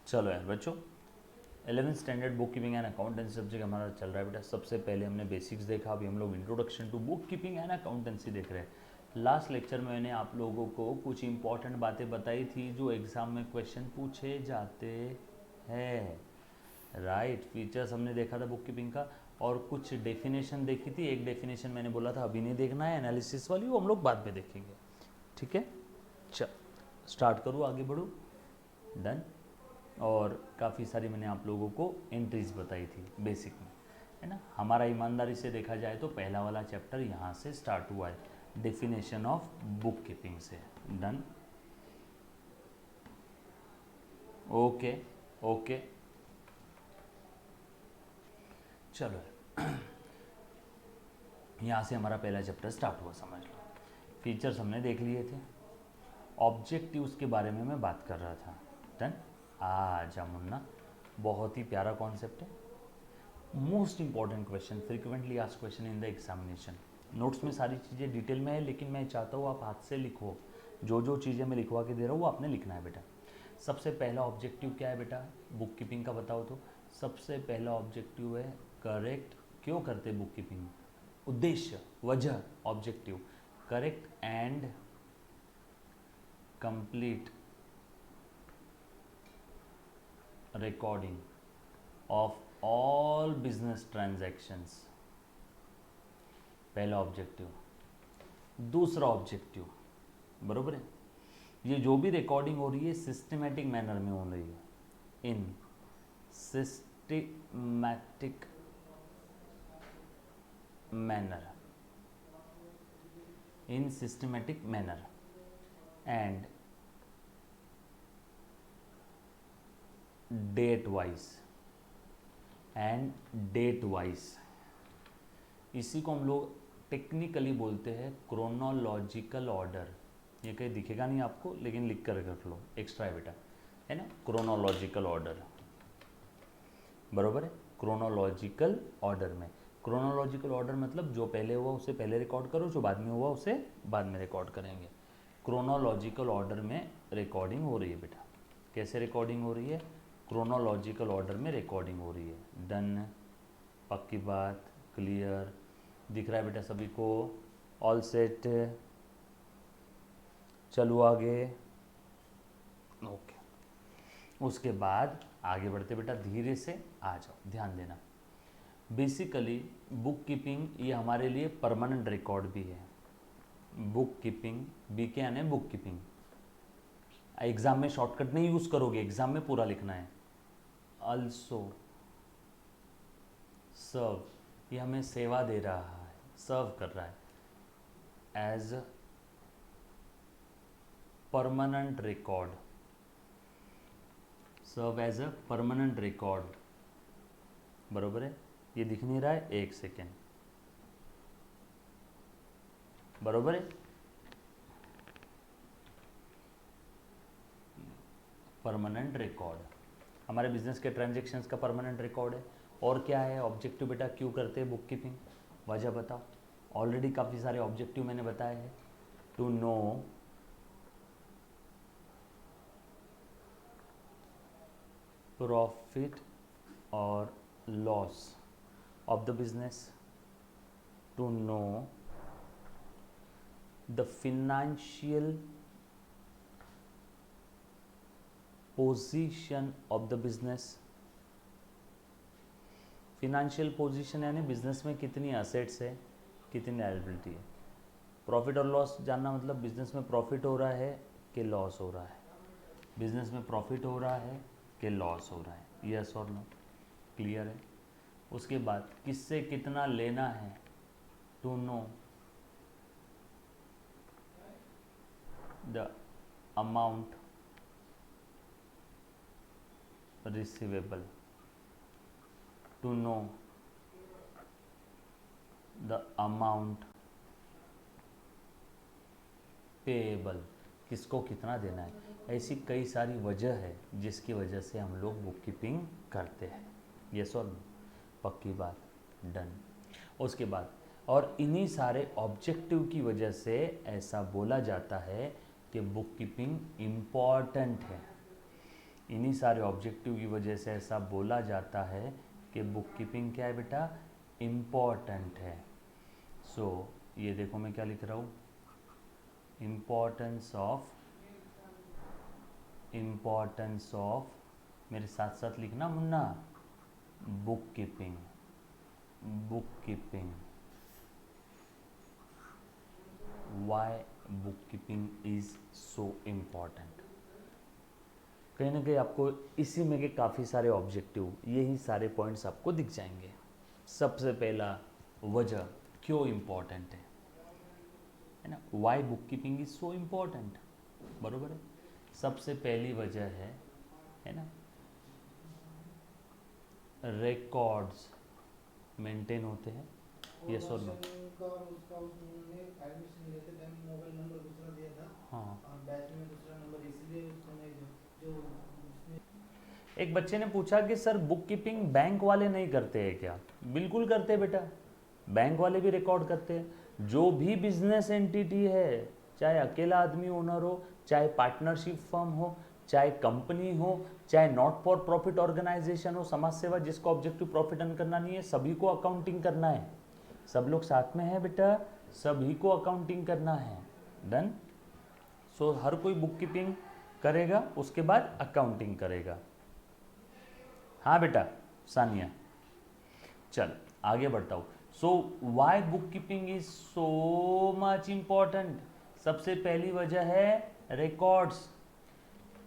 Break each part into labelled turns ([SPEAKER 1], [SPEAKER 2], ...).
[SPEAKER 1] चलो यार बच्चों, 11th standard book keeping and accountancy subject हमारा चल रहा है बेटा। सबसे पहले हमने बेसिक्स देखा, अभी हम लोग introduction to book keeping and accountancy देख रहे हैं। लास्ट लेक्चर में मैंने आप लोगों को कुछ इंपॉर्टेंट बातें बताई थी जो एग्ज़ाम में क्वेश्चन पूछे जाते हैं। राइट, फीचर्स हमने देखा था बुक कीपिंग का, और कुछ डेफिनेशन देखी थी। एक डेफिनेशन मैंने बोला था अभी नहीं देखना है, एनालिसिस वाली, वो हम लोग बाद में देखेंगे। ठीक है, चल स्टार्ट करूँ, आगे बढ़ूँ। डन। और काफ़ी सारी मैंने आप लोगों को एंट्रीज बताई थी बेसिक में, है ना। हमारा ईमानदारी से देखा जाए तो पहला वाला चैप्टर यहाँ से स्टार्ट हुआ है, डेफिनेशन ऑफ बुक कीपिंग से। डन। ओके ओके, चलो यहाँ से हमारा पहला चैप्टर स्टार्ट हुआ, समझ लो। फीचर्स हमने देख लिए थे, ऑब्जेक्टिव्स के बारे में मैं बात कर रहा था। डन। आजा मुन्ना, बहुत ही प्यारा कॉन्सेप्ट है, most important question, frequently asked question in the examination. Notes में सारी चीज़ें डिटेल में है, लेकिन मैं चाहता हूँ आप हाथ से लिखो। जो जो चीज़ें मैं लिखवा के दे रहा हूँ वो आपने लिखना है बेटा। सबसे पहला ऑब्जेक्टिव क्या है बेटा, बुक कीपिंग का बताओ तो। सबसे पहला ऑब्जेक्टिव है करेक्ट, क्यों करते बुक कीपिंग, उद्देश्य, वजह, objective, correct and complete recording of all business transactions, पहला ऑब्जेक्टिव। दूसरा ऑब्जेक्टिव, बरोबर है, ये जो भी रिकॉर्डिंग हो रही है सिस्टमेटिक मैनर में हो रही है, in systematic manner, in systematic manner and date wise, इसी को हम लोग टेक्निकली बोलते हैं क्रोनोलॉजिकल ऑर्डर। ये कहीं दिखेगा नहीं आपको, लेकिन लिख कर रख लो, एक्स्ट्रा है बेटा, है ना। क्रोनोलॉजिकल ऑर्डर, बरोबर है। क्रोनोलॉजिकल ऑर्डर में, क्रोनोलॉजिकल ऑर्डर मतलब जो पहले हुआ उसे पहले रिकॉर्ड करो, जो बाद में हुआ उसे बाद में रिकॉर्ड करेंगे। क्रोनोलॉजिकल ऑर्डर में रिकॉर्डिंग हो रही है बेटा। कैसे रिकॉर्डिंग हो रही है, क्रोनोलॉजिकल ऑर्डर में रिकॉर्डिंग हो रही है। डन, पक्की बात, क्लियर, दिख रहा है बेटा सभी को, ऑल सेट। चलो आगे, ओके। उसके बाद आगे बढ़ते बेटा, धीरे से आ जाओ, ध्यान देना। बेसिकली बुक कीपिंग ये हमारे लिए परमानेंट रिकॉर्ड भी है। बुक कीपिंग, बी के यानी बुक कीपिंग। एग्जाम में शॉर्टकट नहीं यूज करोगे, एग्जाम में पूरा लिखना है। अल्सो सर्व, ये हमें सेवा दे रहा है, सर्व कर रहा है as permanent record, serve as a permanent record, बरोबर है। ये दिख नहीं रहा है, एक सेकेंड, बरोबर है। परमानेंट रिकॉर्ड हमारे बिजनेस के ट्रांजेक्शन्स का परमानेंट रिकॉर्ड है। और क्या है ऑब्जेक्टिव बेटा, क्यों करते हैं बुक कीपिंग, वजह बताओ। ऑलरेडी काफ़ी सारे ऑब्जेक्टिव मैंने बताए हैं। टू नो प्रॉफिट और loss of the business, to know the financial position of the business, financial position यानी बिजनेस में कितनी असेट्स है, कितनी लायबिलिटी है। प्रॉफिट और लॉस जानना मतलब बिजनेस में प्रॉफिट हो रहा है कि लॉस हो रहा है, बिजनेस में प्रॉफिट हो रहा है कि लॉस हो रहा है, यस और नो, क्लियर है। उसके बाद किससे कितना लेना है, to know the amount receivable, to know the amount payable, किसको कितना देना है। ऐसी कई सारी वजह है जिसकी वजह से हम लोग बुक कीपिंग करते हैं, यस और नो, पक्की बात, डन। उसके बाद और इन्हीं सारे ऑब्जेक्टिव की वजह से ऐसा बोला जाता है कि बुक कीपिंग इम्पॉर्टेंट है। इन्हीं सारे ऑब्जेक्टिव की वजह से ऐसा बोला जाता है कि बुक कीपिंग क्या है बेटा, इम्पॉर्टेंट है। सो ये देखो मैं क्या लिख रहा हूँ, इम्पॉर्टेंस ऑफ, मेरे साथ साथ लिखना मुन्ना, book keeping. Why book keeping is so important. कहीं ना कहीं आपको इसी में के काफ़ी सारे ऑब्जेक्टिव, यही सारे पॉइंट्स आपको दिख जाएंगे। सबसे पहला वजह क्यों इम्पॉर्टेंट है ना, why book keeping is so important, बरोबर है। सबसे पहली वजह है ना, रिकॉर्ड्स मेंटेन होते हैं, यस और नो। हाँ, एक बच्चे ने पूछा कि सर बुक कीपिंग बैंक वाले नहीं करते हैं क्या? बिल्कुल करते हैं बेटा, बैंक वाले भी रिकॉर्ड करते हैं। जो भी बिजनेस एंटिटी है, चाहे अकेला आदमी ओनर हो, चाहे पार्टनरशिप फर्म हो, चाहे कंपनी हो, चाहे नॉट फॉर प्रॉफिट ऑर्गेनाइजेशन हो, समाज सेवा जिसका ऑब्जेक्टिव प्रॉफिट अर्न करना नहीं है, सभी को अकाउंटिंग करना है। सब लोग साथ में है बेटा, सभी को अकाउंटिंग करना है। डन। सो हर कोई बुक कीपिंग करेगा, उसके बाद अकाउंटिंग करेगा। हाँ बेटा सानिया, चल आगे बढ़ता हूँ। So why book keeping is so much important. सबसे पहली वजह है रिकॉर्ड्स,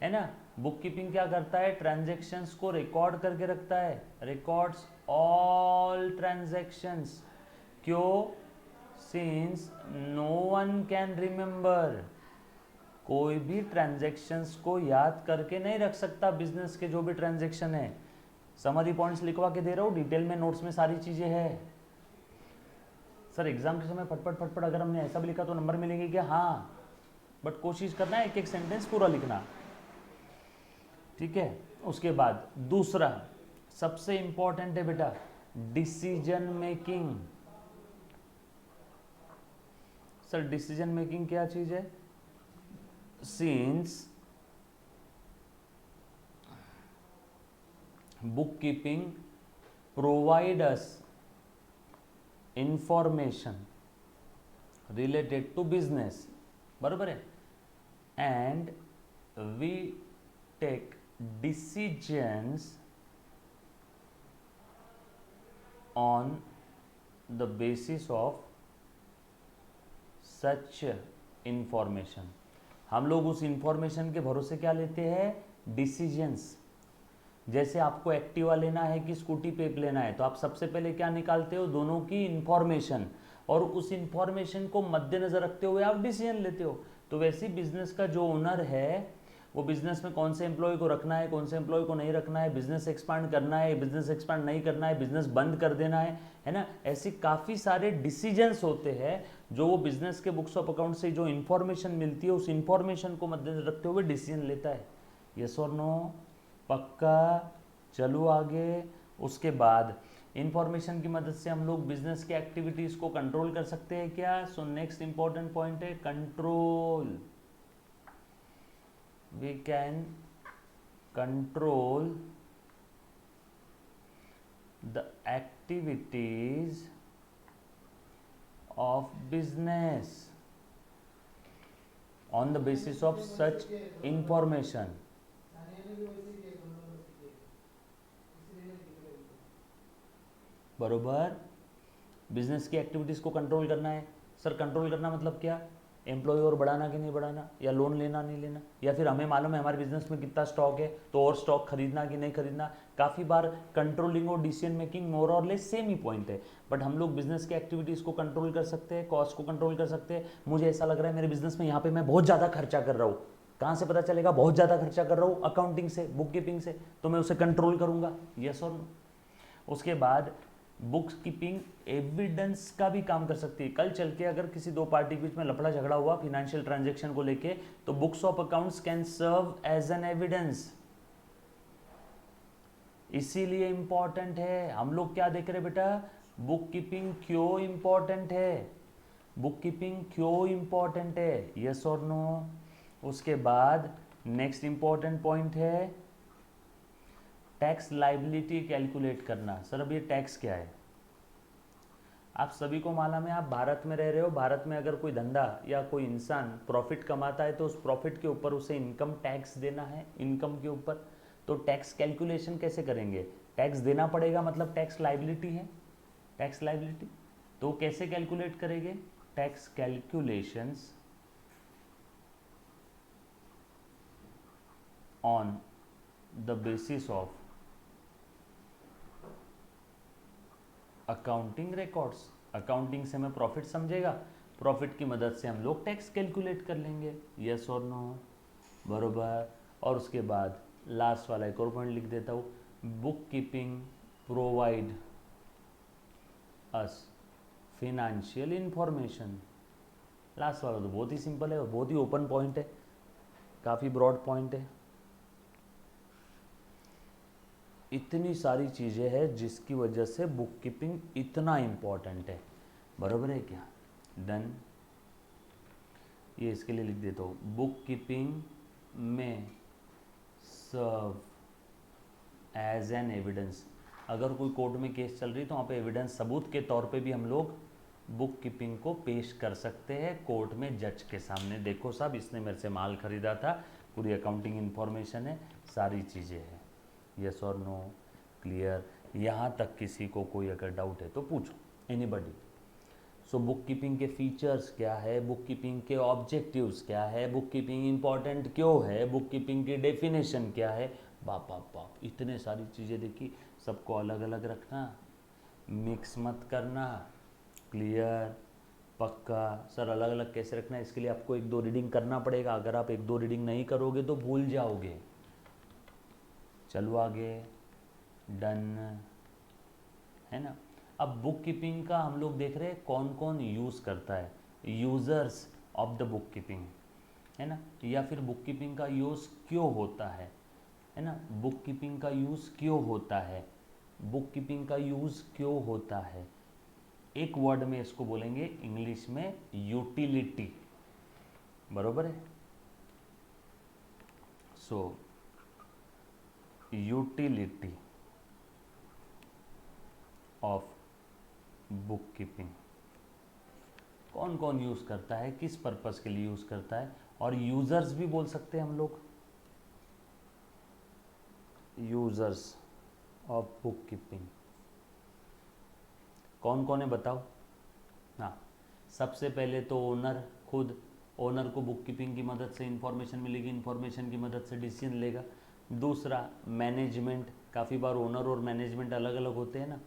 [SPEAKER 1] है ना। बुक कीपिंग क्या करता है, ट्रांजैक्शंस को रिकॉर्ड करके रखता है, रिकॉर्ड्स ऑल ट्रांजैक्शंस। क्यों? Since no one can remember, कोई भी ट्रांजैक्शंस को याद करके नहीं रख सकता बिजनेस के जो भी ट्रांजैक्शन है। समरी पॉइंट्स लिखवा के दे रहा हूँ, डिटेल में नोट्स में सारी चीज़ें हैं। सर एग्जाम के समय फटफट अगर हमने ऐसा भी लिखा तो नंबर मिलेंगे क्या? हाँ, बट कोशिश करना है एक एक सेंटेंस पूरा लिखना, ठीक है। उसके बाद दूसरा सबसे इंपॉर्टेंट है बेटा, decision making. Sir decision making क्या चीज है? Since book keeping provide us information related to business, बरोबर है, and we take decisions on the basis of such information। हम लोग उस इंफॉर्मेशन के भरोसे क्या लेते हैं? डिसीजंस। जैसे आपको एक्टिवा लेना है कि स्कूटी पे लेना है, तो आप सबसे पहले क्या निकालते हो? दोनों की इंफॉर्मेशन, और उस इंफॉर्मेशन को मद्देनजर रखते हुए आप डिसीजन लेते हो। तो वैसे बिजनेस का जो ओनर है वो बिजनेस में कौन से एम्प्लॉय को रखना है, कौन से एम्प्लॉय को नहीं रखना है, बिजनेस एक्सपांड करना है, बिजनेस एक्सपांड नहीं करना है, बिजनेस बंद कर देना है ना। ऐसे काफ़ी सारे डिसीजंस होते हैं जो वो बिजनेस के बुक्स ऑफ अकाउंट से जो इन्फॉर्मेशन मिलती है उस इन्फॉर्मेशन को मद्देनजर रखते हुए डिसीजन लेता है। यस और नो? पक्का? चलो आगे। उसके बाद इंफॉर्मेशन की मदद से हम लोग बिजनेस के एक्टिविटीज़ को कंट्रोल कर सकते हैं क्या? सो नेक्स्ट इंपॉर्टेंट पॉइंट है control. we can control the activities of business on the basis of such information। बरोबर, बिजनेस की एक्टिविटीज को कंट्रोल करना है। सर कंट्रोल करना मतलब क्या? एम्प्लॉय और बढ़ाना कि नहीं बढ़ाना, या लोन लेना नहीं लेना, या फिर हमें मालूम है हमारे बिजनेस में कितना स्टॉक है तो और स्टॉक खरीदना कि नहीं खरीदना। काफ़ी बार कंट्रोलिंग और डिसीजन मेकिंग मोर और लेस सेम ही पॉइंट है, बट हम लोग बिजनेस की एक्टिविटीज़ को कंट्रोल कर सकते हैं, कॉस्ट को कंट्रोल कर सकते हैं। मुझे ऐसा लग रहा है मेरे बिजनेस में यहाँ पे मैं बहुत ज़्यादा खर्चा कर रहा हूँ, कहाँ से पता चलेगा? बहुत ज़्यादा खर्चा कर रहा हूँ अकाउंटिंग से, बुक कीपिंग से, तो मैं उसे कंट्रोल करूँगा। यस और नो? उसके बाद बुक कीपिंग एविडेंस का भी काम कर सकती है। कल चल के अगर किसी दो पार्टी के बीच में लफड़ा झगड़ा हुआ फिनेंशियल ट्रांजैक्शन को लेके, तो books of accounts can serve as an evidence. इसीलिए इंपॉर्टेंट है। हम लोग क्या देख रहे हैं बेटा? बुक कीपिंग क्यों इंपॉर्टेंट है, बुक कीपिंग क्यों इंपॉर्टेंट है? यस और नो? उसके बाद नेक्स्ट इंपॉर्टेंट पॉइंट है टैक्स लाइबिलिटी कैलकुलेट करना। सर अब ये टैक्स क्या है? आप सभी को मालूम है, आप भारत में रह रहे हो, भारत में अगर कोई धंधा या कोई इंसान प्रॉफिट कमाता है तो उस प्रॉफिट के ऊपर उसे इनकम टैक्स देना है, इनकम के ऊपर। तो टैक्स कैलकुलेशन कैसे करेंगे? टैक्स देना पड़ेगा, मतलब टैक्स लाइबिलिटी है, टैक्स लाइबिलिटी। तो कैसे कैलकुलेट करेंगे? Tax calculations on the basis of accounting records. Accounting से हमें प्रॉफिट समझेगा, प्रॉफिट की मदद से हम लोग टैक्स कैलकुलेट कर लेंगे, यस और नो, बरोबर। और उसके बाद लास्ट वाला एक और पॉइंट लिख देता हूँ, बुक कीपिंग प्रोवाइड अस फिनेंशियल इंफॉर्मेशन। लास्ट वाला तो बहुत ही सिंपल है और बहुत ही ओपन पॉइंट है, काफ़ी ब्रॉड पॉइंट है। इतनी सारी चीज़ें हैं जिसकी वजह से बुक कीपिंग इतना इम्पॉर्टेंट है, बराबर है क्या? डन। ये इसके लिए लिख देता हूँ, बुक कीपिंग में सर्व एज एन एविडेंस। अगर कोई कोर्ट में केस चल रही तो वहाँ पे एविडेंस, सबूत के तौर पे भी हम लोग बुक कीपिंग को पेश कर सकते हैं कोर्ट में, जज के सामने। देखो साहब, इसने मेरे से माल खरीदा था, पूरी अकाउंटिंग इन्फॉर्मेशन है, सारी चीज़ें हैं, यस और नो, क्लियर। यहाँ तक किसी को कोई अगर डाउट है तो पूछो, एनीबडी। सो बुक कीपिंग के फीचर्स क्या है, बुक कीपिंग के ऑब्जेक्टिव्स क्या है, बुक कीपिंग इम्पॉर्टेंट क्यों है, बुक कीपिंग की डेफिनेशन क्या है, बाप बाप बाप, इतने सारी चीज़ें देखी। सबको अलग अलग रखना, मिक्स मत करना, क्लियर, पक्का। सर अलग अलग कैसे रखना है, इसके लिए आपको 1-2 रीडिंग करना पड़ेगा, अगर आप 1-2 रीडिंग नहीं करोगे तो भूल जाओगे। चलो आगे, डन है ना। अब बुक कीपिंग का हम लोग देख रहे हैं कौन कौन यूज़ करता है, users of the book keeping, है ना, या फिर बुक कीपिंग का यूज़ क्यों होता है ना, बुक कीपिंग का यूज़ क्यों होता है, बुक कीपिंग का यूज़ क्यों होता है। एक वर्ड में इसको बोलेंगे इंग्लिश में यूटिलिटी, बरोबर है। सो यूटिलिटी ऑफ बुक कीपिंग, कौन कौन यूज़ करता है, किस पर्पस के लिए यूज़ करता है, और यूज़र्स भी बोल सकते हैं हम लोग, यूज़र्स ऑफ बुक कीपिंग कौन कौन है बताओ। हाँ, सबसे पहले तो ओनर खुद, ओनर को बुक कीपिंग की मदद से इंफॉर्मेशन मिलेगी, इंफॉर्मेशन की मदद से डिसीजन लेगा। दूसरा मैनेजमेंट, काफ़ी बार ओनर और मैनेजमेंट अलग अलग होते हैं ना,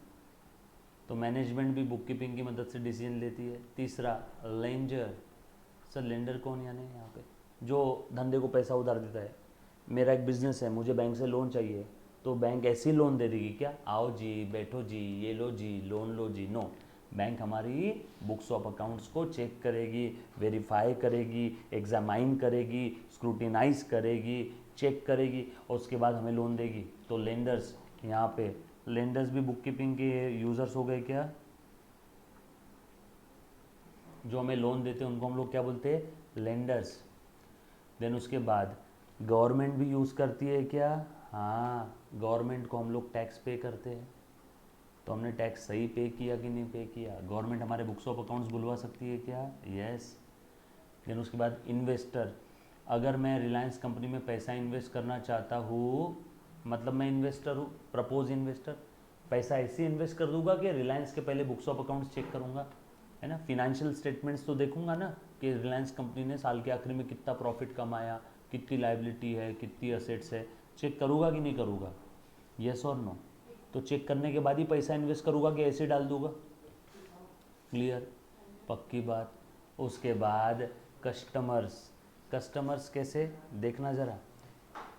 [SPEAKER 1] तो मैनेजमेंट भी बुक कीपिंग की मदद से डिसीजन लेती है। तीसरा लेंजर, सर लेंडर कौन, यानी यहाँ पे जो धंधे को पैसा उधार देता है। मेरा एक बिज़नेस है, मुझे बैंक से लोन चाहिए, तो बैंक ऐसी लोन दे देगी क्या, आओ जी बैठो जी ये लो जी लोन लो जी, नो। बैंक हमारी बुक्स ऑफ अकाउंट्स को चेक करेगी, वेरीफाई करेगी, एग्जामाइन करेगी, स्क्रूटिनाइज करेगी, चेक करेगी, और उसके बाद हमें लोन देगी। तो लेंडर्स, यहाँ पे लेंडर्स भी बुक कीपिंग के यूज़र्स हो गए क्या। जो हमें लोन देते हैं उनको हम लोग क्या बोलते हैं, लेंडर्स। देन उसके बाद गवर्नमेंट भी यूज़ करती है क्या, हाँ, गवर्नमेंट को हम लोग टैक्स पे करते हैं, तो हमने टैक्स सही पे किया कि नहीं पे किया। गवर्नमेंट हमारे बुक्स ऑफ अकाउंट्स बुलवा सकती है क्या, यस। देन उसके बाद इन्वेस्टर, अगर मैं रिलायंस कंपनी में पैसा इन्वेस्ट करना चाहता हूँ, मतलब मैं इन्वेस्टर हूँ, प्रपोज इन्वेस्टर, पैसा ऐसे इन्वेस्ट कर दूंगा कि रिलायंस के पहले बुक्स ऑफ अकाउंट्स चेक करूँगा, है ना, फिनेंशियल स्टेटमेंट्स तो देखूंगा ना कि रिलायंस कंपनी ने साल के आखिर में कितना प्रॉफिट कमाया, कितनी लाइबिलिटी है, कितनी असेट्स है, चेक करूँगा कि नहीं करूँगा, यस और नो। तो चेक करने के बाद ही पैसा इन्वेस्ट करूँगा कि ऐसे डाल दूँगा, क्लियर, पक्की बात। उसके बाद कस्टमर्स, कस्टमर्स कैसे देखना ज़रा।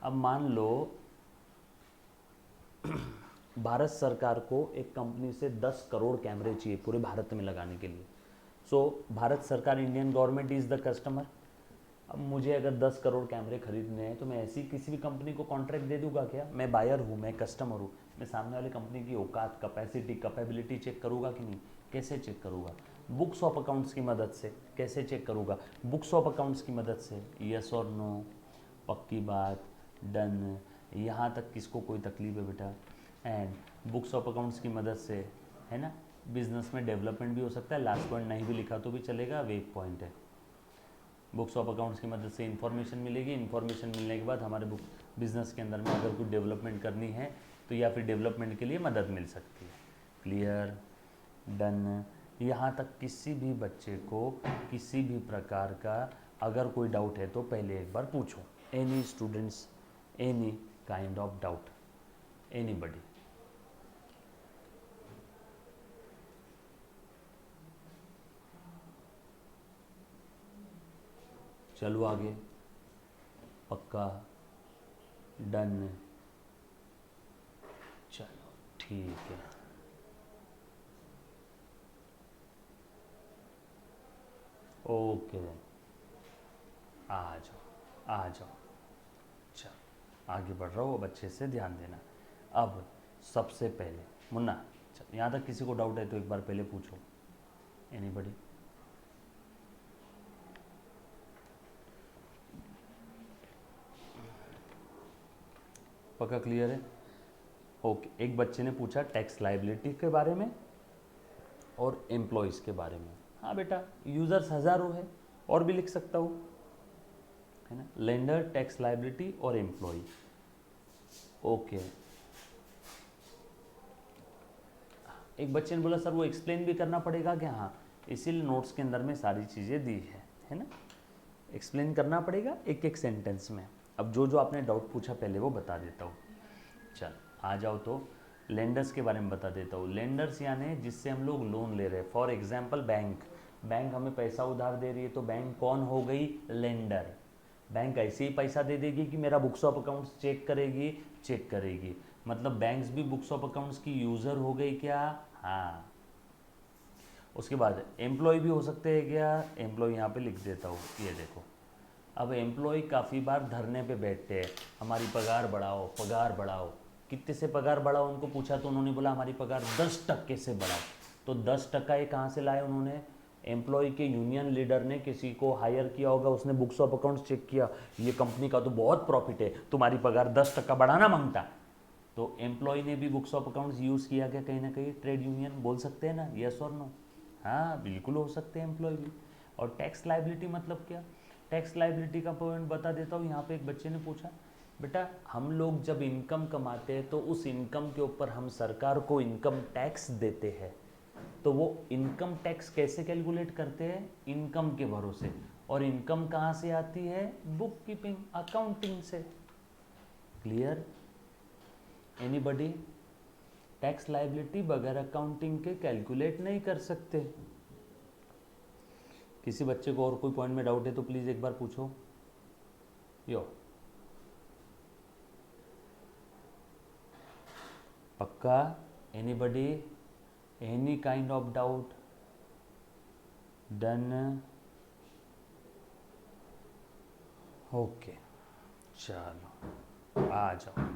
[SPEAKER 1] अब मान लो भारत सरकार को एक कंपनी से 10 करोड़ कैमरे चाहिए पूरे भारत में लगाने के लिए। सो भारत सरकार, Indian government is the customer. अब मुझे अगर 10 करोड़ कैमरे खरीदने हैं तो मैं ऐसी किसी भी कंपनी को कॉन्ट्रैक्ट दे दूंगा क्या, मैं बायर हूँ, मैं कस्टमर हूँ, मैं सामने वाली कंपनी की औकात, कैपेसिटी, कैपेबिलिटी चेक करूँगा कि नहीं, कैसे चेक करूँगा, बुक्स ऑफ अकाउंट्स की मदद से। कैसे चेक करूँगा, बुक्स ऑफ अकाउंट्स की मदद से, यस और नो, पक्की बात, डन। यहाँ तक किसको कोई तकलीफ है बेटा? एंड बुक्स ऑफ अकाउंट्स की मदद से, है ना, बिजनेस में डेवलपमेंट भी हो सकता है। लास्ट पॉइंट नहीं भी लिखा तो भी चलेगा, वेक पॉइंट है। बुक्स ऑफ अकाउंट्स की मदद से इन्फॉर्मेशन मिलेगी, इन्फॉर्मेशन मिलने के बाद हमारे बुक बिजनेस के अंदर में अगर कुछ डेवलपमेंट करनी है तो या फिर डेवलपमेंट के लिए मदद मिल सकती है। Clear, done. यहाँ तक किसी भी बच्चे को किसी भी प्रकार का अगर कोई डाउट है तो पहले एक बार पूछो। Any students, any kind of doubt, anybody? चलो आगे, पक्का, डन, चलो ठीक है। ओके, आ जाओ आ जाओ, चलो आगे बढ़ रहा हूँ, अब अच्छे से ध्यान देना। अब सबसे पहले मुन्ना, चल यहाँ तक किसी को डाउट है तो एक बार पहले पूछो। एनीबडी? पक्का क्लियर है? ओके, एक बच्चे ने पूछा टैक्स लाइबिलिटी के बारे में और एम्प्लॉयज़ के बारे में। हाँ बेटा, यूज़र्स हज़ारों है और भी लिख सकता हूँ, है ना, लेंडर, टैक्स लाइबिलिटी और एम्प्लॉय। ओके, एक बच्चे ने बोला सर वो एक्सप्लेन भी करना पड़ेगा क्या? हाँ, इसीलिए नोट्स के अंदर में सारी चीज़ें दी है ना, एक्सप्लेन करना पड़ेगा एक एक सेंटेंस में। अब जो जो आपने डाउट पूछा पहले वो बता देता हूँ। चल आ जाओ, तो लेंडर्स के बारे में बता देता हूँ। लेंडर्स यानी जिससे हम लोग लोन ले रहे हैं। फॉर एग्जांपल बैंक, बैंक हमें पैसा उधार दे रही है तो बैंक कौन हो गई? लेंडर। बैंक ऐसे ही पैसा दे देगी कि मेरा बुक्स ऑफ अकाउंट्स चेक करेगी? चेक करेगी, मतलब बैंक्स भी बुक्स ऑफ अकाउंट्स की यूज़र हो गई क्या? हाँ। उसके बाद एम्प्लॉय भी हो सकते हैं क्या? एम्प्लॉय यहाँ पे लिख देता हूँ, ये देखो। अब एम्प्लॉय काफ़ी बार धरने पे बैठते हैं, हमारी पगार बढ़ाओ, पगार बढ़ाओ। कितने से पगार बढ़ाओ उनको पूछा तो उन्होंने बोला हमारी पगार 10% से बढ़ाओ। तो 10% ये कहाँ से लाए उन्होंने? एम्प्लॉय के यूनियन लीडर ने किसी को हायर किया होगा, उसने बुक्स ऑफ अकाउंट्स चेक किया, ये कंपनी का तो बहुत प्रॉफिट है, तुम्हारी पगार 10% बढ़ाना मांगता। तो एम्प्लॉय ने भी बुक्स ऑफ अकाउंट्स यूज़ किया क्या कहीं ना कहीं? ट्रेड यूनियन बोल सकते हैं ना, यस और नो? हाँ बिल्कुल हो सकते हैं एम्प्लॉय भी। और टैक्स लाइबिलिटी मतलब क्या? टैक्स लाइबिलिटी का पॉइंट बता देता हूँ। यहाँ पे एक बच्चे ने पूछा बेटा हम लोग जब इनकम कमाते हैं तो उस इनकम के ऊपर हम सरकार को इनकम टैक्स देते हैं, तो वो इनकम टैक्स कैसे कैलकुलेट करते हैं? इनकम के भरोसे। और इनकम कहाँ से आती है? बुक कीपिंग, अकाउंटिंग से। क्लियर? एनीबडी? टैक्स लाइबिलिटी बगैर अकाउंटिंग के कैलकुलेट नहीं कर सकते। किसी बच्चे को और कोई पॉइंट में डाउट है तो प्लीज़ एक बार पूछो। यो, पक्का? Anybody? Any kind of doubt? Done? Okay, चलो आ जाओ।